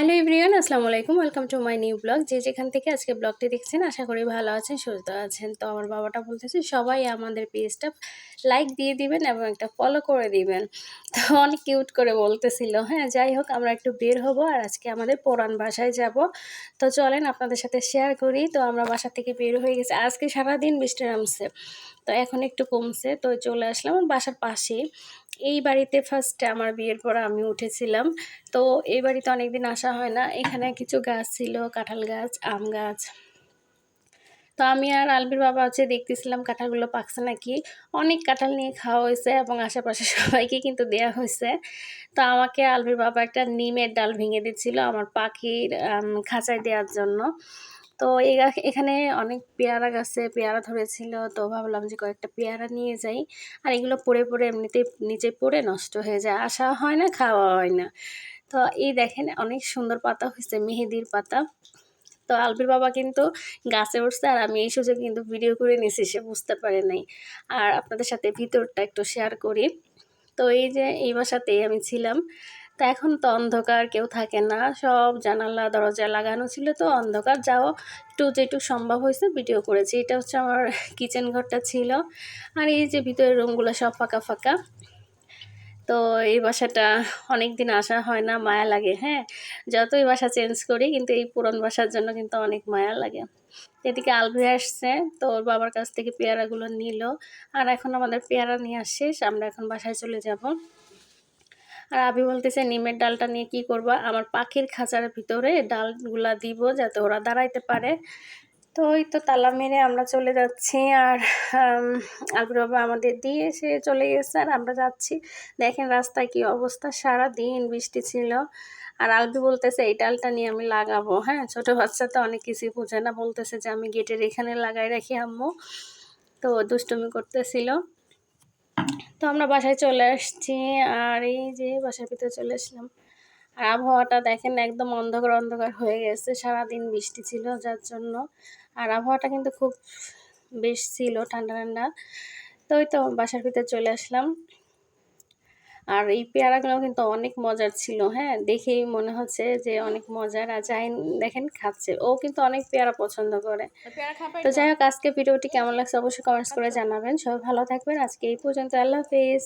Hello everyone, আসসালামু আলাইকুম। Welcome to my new blog. যে যেখান থেকে আজকে ব্লগটি দেখছেন আশা করি ভালো আছেন, সুস্থ আছেন। তো আমার বাবাটা বলতেছে সবাই আমাদের পেজটা লাইক দিয়ে দিবেন এবং একটা ফলো করে দিবেন। তো অনেক কিউট করে বলতেছিল। হ্যাঁ, যাই হোক, আমরা একটু বের হব আর আজকে আমাদের পুরান বাসায় যাব। তো চলেন আপনাদের সাথে শেয়ার করি। তো আমরা বাসা থেকে বের হয়ে গেছি, আজকে সারাদিন বৃষ্টি নামছে, তো এখন একটু কমছে। তো চলে আসলাম বাসার পাশেই। এই বাড়িতে ফার্স্টে আমার বিয়ের পর আমি উঠেছিলাম। তো এই বাড়িতে অনেকদিন আসা হয় না। এখানে কিছু গাছ ছিল, কাঁঠাল গাছ, আম গাছ। তো আমি আর আলবির বাবা দেখতেছিলাম কাঁঠালগুলো পাকছে নাকি। অনেক কাঁঠাল নিয়ে খাওয়া হয়েছে এবং আশেপাশে সবাইকে কিন্তু দেয়া হয়েছে। তো আমাকে আলবির বাবা একটা নিমের ডাল ভেঙে দিচ্ছিল আমার পাখির খাঁচায় দেওয়ার জন্য। তো এখানে অনেক পেয়ারা গাছে পেয়ারা ধরেছিল, তো ভাবলাম যে কয়েকটা পেয়ারা নিয়ে যাই। আর এগুলো পড়ে পড়ে এমনিতেই নিচে পড়ে নষ্ট হয়ে যায়, আসা হয় না, খাওয়া হয় না। তো এই দেখেন অনেক সুন্দর পাতা হয়েছে, মেহেদির পাতা। তো আলবির বাবা কিন্তু গাছে উঠছে আর আমি এই সুযোগ কিন্তু ভিডিও করে নিয়েছি, সে বুঝতে পারে নাই। আর আপনাদের সাথে ভিতরটা একটু শেয়ার করি। তো এই যে এই বাসাতেই আমি ছিলাম। তো এখন তো অন্ধকার, কেউ থাকে না, সব জানালা দরজা লাগানো ছিল, তো অন্ধকার যাও একটু যেটুকু সম্ভব হয়েছে ভিডিও করেছি। এটা হচ্ছে আমার কিচেন ঘরটা ছিল। আর এই যে ভিতরের রুমগুলো সব ফাঁকা ফাঁকা। তো এই বাসাটা অনেক দিন আসা হয় না, মায়া লাগে। হ্যাঁ, যতই বাসা চেঞ্জ করি কিন্তু এই পুরন বাসার জন্য কিন্তু অনেক মায়া লাগে। এদিকে আলভি আসছে, তো ওর বাবার কাছ থেকে পেয়ারাগুলো নিল। আর এখন আমাদের পেয়ারা নিয়ে আসছে, আমরা এখন বাসায় চলে যাব। আর আবি বলতেছে নিমের ডালটা নিয়ে কি করবা? আমার পাখির খাঁচার ভিতরে ডালগুলা দিব যাতে ওরা দাঁড়াইতে পারে। তো ওই তো তালা মেরে আমরা চলে যাচ্ছি। আর আলবির বাবা আমাদের দিয়ে এসে চলে গেছে আর আমরা যাচ্ছি। দেখেন রাস্তায় কি অবস্থা, সারা দিন বৃষ্টি ছিল। আর আলবি বলতেছে এই ডালটা নিয়ে আমি লাগাবো। হ্যাঁ, ছোট বাচ্চা তো অনেক কিছুই বোঝে না, বলতেছে যে আমি গেটের এখানে লাগাই রাখি আম্মু। তো দুষ্টুমি করতেছিল। তো আমরা বাসায় চলে আসছি। আর এই যে বাসার ভিতরে চলে আসলাম। আর আবহাওয়াটা দেখেন একদম অন্ধকার অন্ধকার হয়ে গেছে, সারাদিন বৃষ্টি ছিল যার জন্য। আর আবহাওয়াটা কিন্তু খুব বেশ ছিল, ঠান্ডা ঠান্ডা। তো ওই তো বাসার ভিতরে চলে আসলাম। আর এই পেয়ারাগুলো কিন্তু অনেক মজার ছিল। হ্যাঁ, দেখেই মনে হচ্ছে যে অনেক মজার। আর জাহিন দেখেন খাচ্ছে, ও কিন্তু অনেক পেয়ারা পছন্দ করে। তো যাই হোক, আজকে ভিডিওটি কেমন লাগছে অবশ্যই কমেন্টস করে জানাবেন। সবাই ভালো থাকবেন, আজকে এই পর্যন্ত, আল্লাহ হাফেজ।